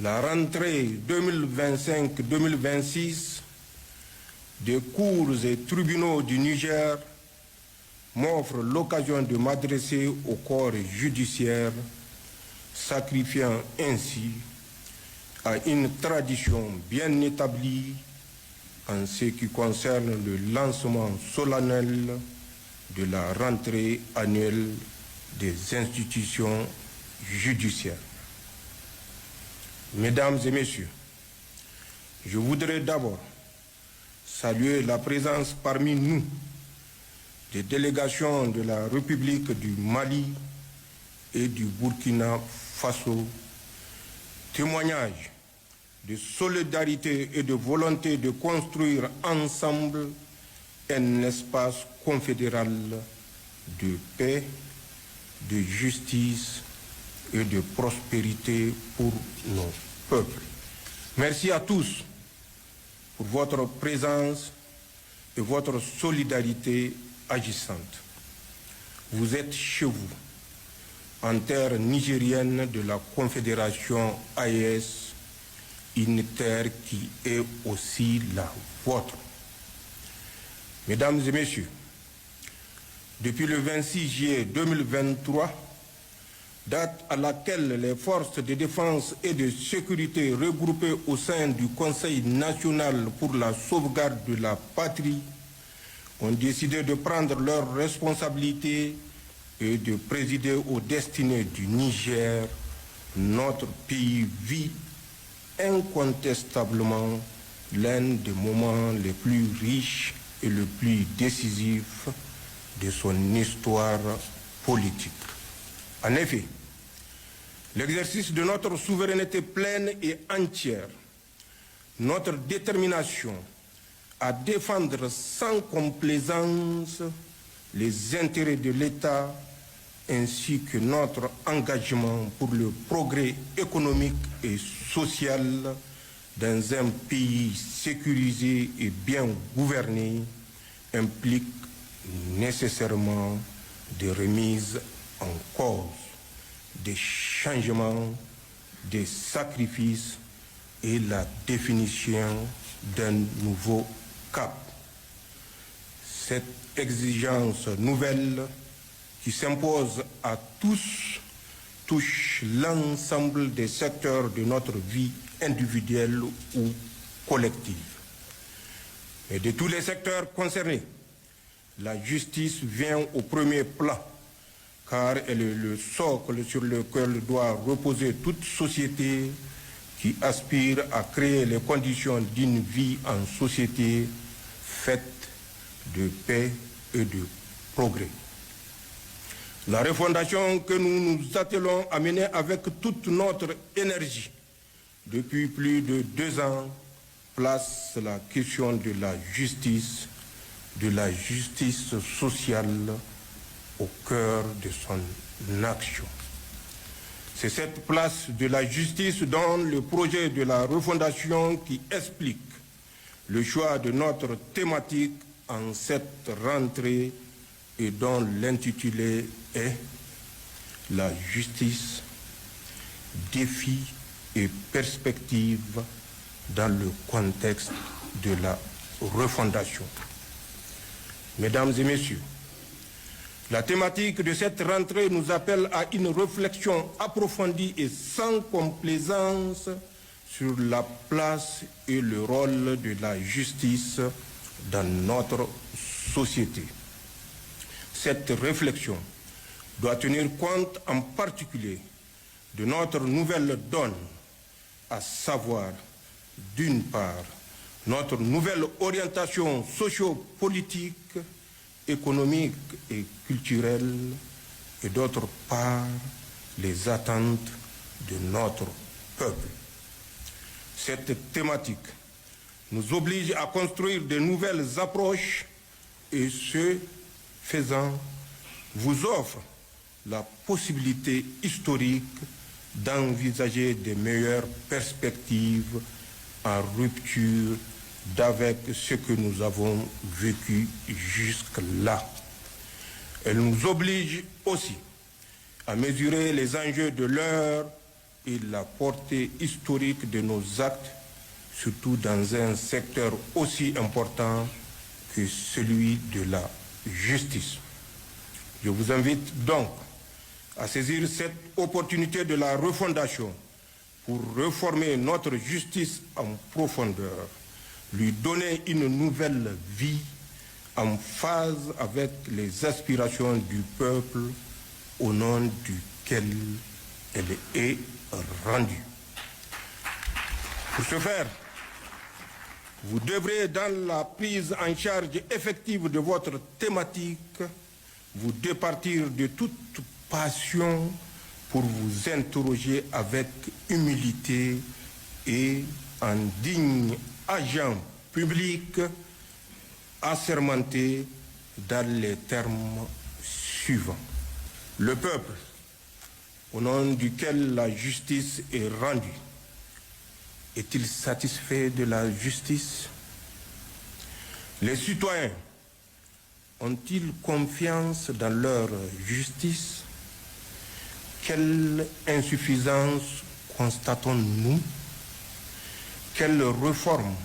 La rentrée 2025-2026 des cours et tribunaux du Niger m'offre l'occasion de m'adresser au corps judiciaire, sacrifiant ainsi à une tradition bien établie en ce qui concerne le lancement solennel de la rentrée annuelle des institutions judiciaires. Mesdames et messieurs, je voudrais d'abord saluer la présence parmi nous des délégations de la République du Mali et du Burkina Faso, témoignage de solidarité et de volonté de construire ensemble un espace confédéral de paix, de justice et de prospérité pour nos peuples. Merci à tous pour votre présence et votre solidarité agissante. Vous êtes chez vous, en terre nigérienne de la Confédération AES, une terre qui est aussi la vôtre. Mesdames et messieurs, depuis le 26 juillet 2023, date à laquelle les forces de défense et de sécurité regroupées au sein du Conseil national pour la sauvegarde de la patrie ont décidé de prendre leurs responsabilités et de présider aux destinées du Niger. Notre pays vit incontestablement l'un des moments les plus riches et le plus décisif de son histoire politique. En effet, l'exercice de notre souveraineté pleine et entière, notre détermination à défendre sans complaisance les intérêts de l'État ainsi que notre engagement pour le progrès économique et social dans un pays sécurisé et bien gouverné implique nécessairement des remises en cause, des changements, des sacrifices et la définition d'un nouveau cap. Cette exigence nouvelle qui s'impose à tous touche l'ensemble des secteurs de notre vie individuelle ou collective. Et de tous les secteurs concernés, la justice vient au premier plan, car elle est le socle sur lequel doit reposer toute société qui aspire à créer les conditions d'une vie en société faite de paix et de progrès. La refondation que nous nous attelons à mener avec toute notre énergie depuis plus de 2 ans place la question de la justice sociale au cœur de son action. C'est cette place de la justice dans le projet de la refondation qui explique le choix de notre thématique en cette rentrée et dont l'intitulé est « La justice, défis et perspectives dans le contexte de la refondation ». Mesdames et messieurs, la thématique de cette rentrée nous appelle à une réflexion approfondie et sans complaisance sur la place et le rôle de la justice dans notre société. Cette réflexion doit tenir compte en particulier de notre nouvelle donne, à savoir, d'une part, notre nouvelle orientation socio-politique, économique et culturelle, et d'autre part, les attentes de notre peuple. Cette thématique nous oblige à construire de nouvelles approches et ce faisant, vous offre la possibilité historique d'envisager de meilleures perspectives en rupture d'avec ce que nous avons vécu jusque-là. Elle nous oblige aussi à mesurer les enjeux de l'heure et la portée historique de nos actes, surtout dans un secteur aussi important que celui de la justice. Je vous invite donc à saisir cette opportunité de la refondation pour réformer notre justice en profondeur, lui donner une nouvelle vie en phase avec les aspirations du peuple au nom duquel elle est rendue. Pour ce faire, vous devrez, dans la prise en charge effective de votre thématique, vous départir de toute passion pour vous interroger avec humilité et en digne agent public assermenté dans les termes suivants. Le peuple, au nom duquel la justice est rendue, est-il satisfait de la justice? Les citoyens ont-ils confiance dans leur justice? Quelle insuffisance constatons-nous? Quelles réformes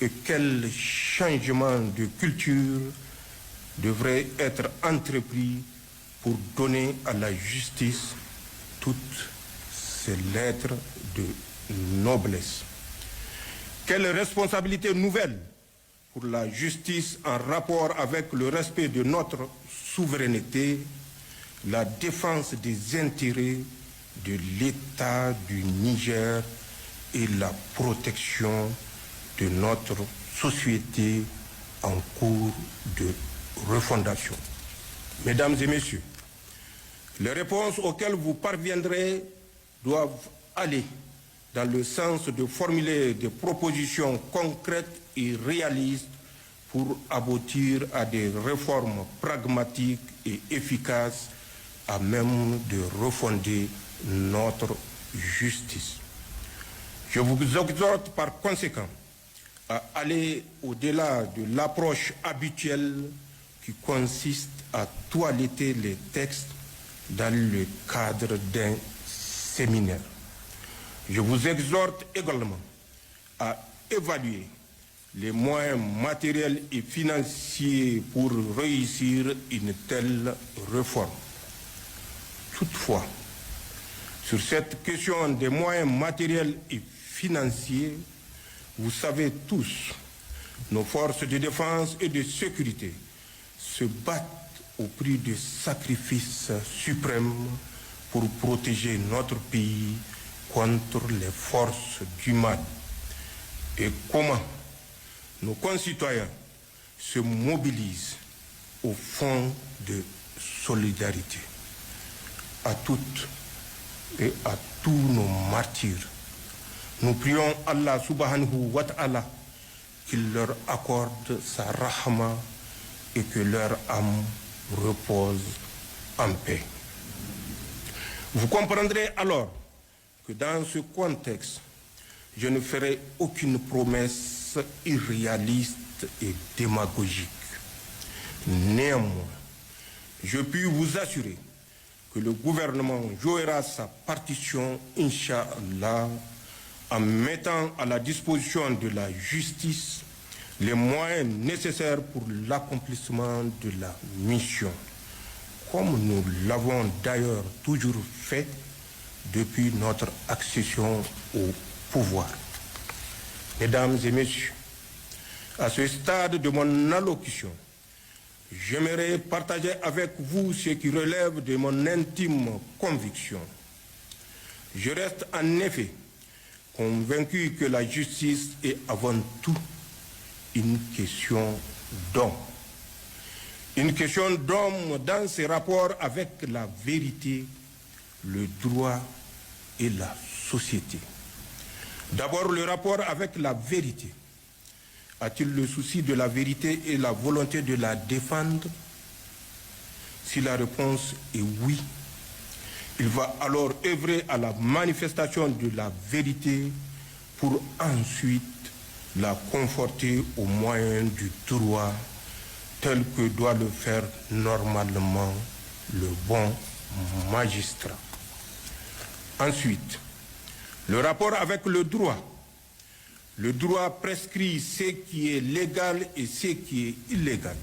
et quels changements de culture devraient être entrepris pour donner à la justice toutes ses lettres de noblesse? Quelle responsabilité nouvelle pour la justice en rapport avec le respect de notre souveraineté, la défense des intérêts de l'État du Niger et la protection de notre société en cours de refondation. Mesdames et messieurs, les réponses auxquelles vous parviendrez doivent aller dans le sens de formuler des propositions concrètes et réalistes pour aboutir à des réformes pragmatiques et efficaces à même de refonder notre justice. Je vous exhorte par conséquent à aller au-delà de l'approche habituelle qui consiste à toiletter les textes dans le cadre d'un séminaire. Je vous exhorte également à évaluer les moyens matériels et financiers pour réussir une telle réforme. Toutefois, sur cette question des moyens matériels et financiers, vous savez tous, nos forces de défense et de sécurité se battent au prix de sacrifices suprêmes pour protéger notre pays contre les forces du mal. Et comment nos concitoyens se mobilisent au fond de solidarité. À toutes et à tous nos martyrs, nous prions Allah subhanahu wa ta'ala qu'il leur accorde sa rahma et que leur âme repose en paix. Vous comprendrez alors que dans ce contexte, je ne ferai aucune promesse irréaliste et démagogique. Néanmoins, je puis vous assurer que le gouvernement jouera sa partition, Inch'Allah, en mettant à la disposition de la justice les moyens nécessaires pour l'accomplissement de la mission, comme nous l'avons d'ailleurs toujours fait depuis notre accession au pouvoir. Mesdames et messieurs, à ce stade de mon allocution, j'aimerais partager avec vous ce qui relève de mon intime conviction. Je reste en effet convaincu que la justice est avant tout une question d'homme. Une question d'homme dans ses rapports avec la vérité, le droit et la société. D'abord, le rapport avec la vérité. A-t-il le souci de la vérité et la volonté de la défendre? Si la réponse est oui, il va alors œuvrer à la manifestation de la vérité pour ensuite la conforter au moyen du droit tel que doit le faire normalement le bon magistrat. Ensuite, Le rapport avec le droit. Le droit prescrit ce qui est légal et ce qui est illégal,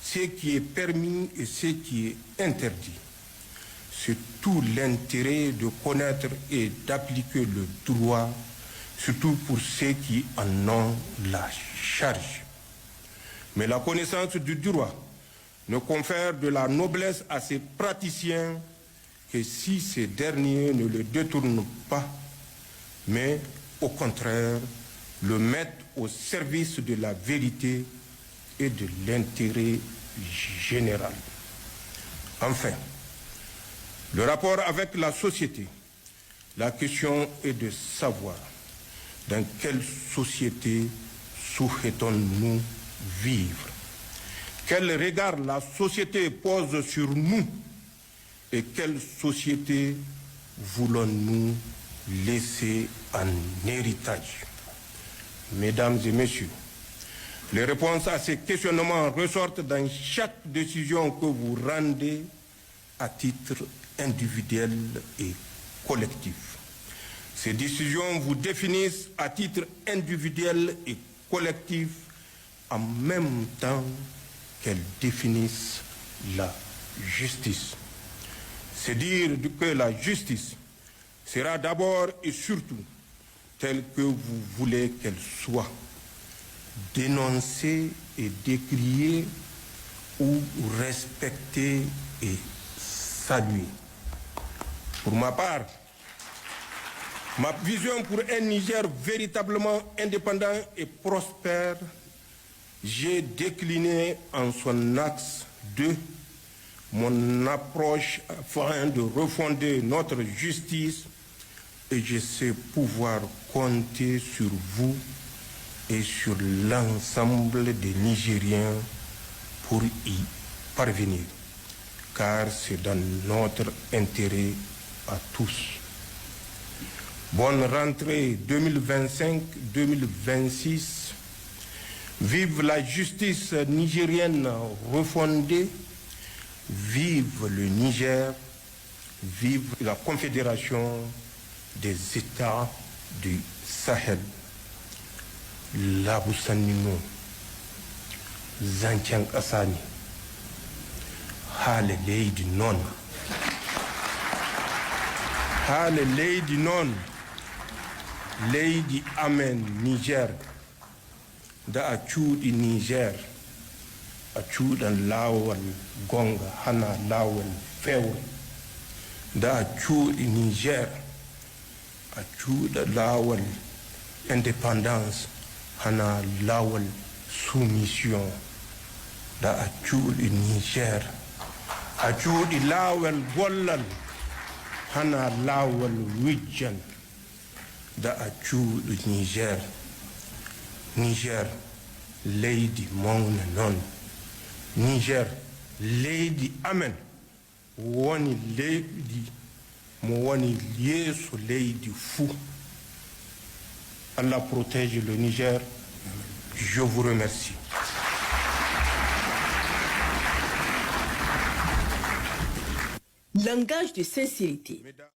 ce qui est permis et ce qui est interdit. C'est tout l'intérêt de connaître et d'appliquer le droit, surtout pour ceux qui en ont la charge. Mais la connaissance du droit ne confère de la noblesse à ces praticiens que si ces derniers ne le détournent pas, mais au contraire, le mettent au service de la vérité et de l'intérêt général. Enfin, le rapport avec la société. La question est de savoir dans quelle société souhaitons-nous vivre. Quel regard la société pose sur nous et quelle société voulons-nous laisser en héritage. Mesdames et messieurs, les réponses à ces questionnements ressortent dans chaque décision que vous rendez à titre individuel et collectif. Ces décisions vous définissent à titre individuel et collectif en même temps qu'elles définissent la justice. C'est dire que la justice sera d'abord et surtout telle que vous voulez qu'elle soit, dénoncée et décriée ou respectée et saluée. Pour ma part, ma vision pour un Niger véritablement indépendant et prospère, j'ai décliné en son axe de mon approche afin de refonder notre justice et je sais pouvoir compter sur vous et sur l'ensemble des Nigériens pour y parvenir, car c'est dans notre intérêt à tous. Bonne rentrée 2025-2026. Vive la justice nigérienne refondée. Vive le Niger. Vive la Confédération des États du Sahel. Labusanimo. Zanchan Asani. Hale Lady Non. Hale Lady Non. Lady Amen Niger. Da a cuuɗi Niger a cuuɗan laawol gonga hana laawol fewre da a cuuɗi Niger a cuuɗa laawol indépendance hana laawol soumission da a cuuɗi Niger a cuuɗi laawol gollal hana laawol wijjan da a cuuɗi Niger. Niger, Lady Mauna Non. Niger, Lady Amen. Wani Lady, mo wani Yesu Lady Fou. Allah protège le Niger. Je vous remercie. Langage de sincérité.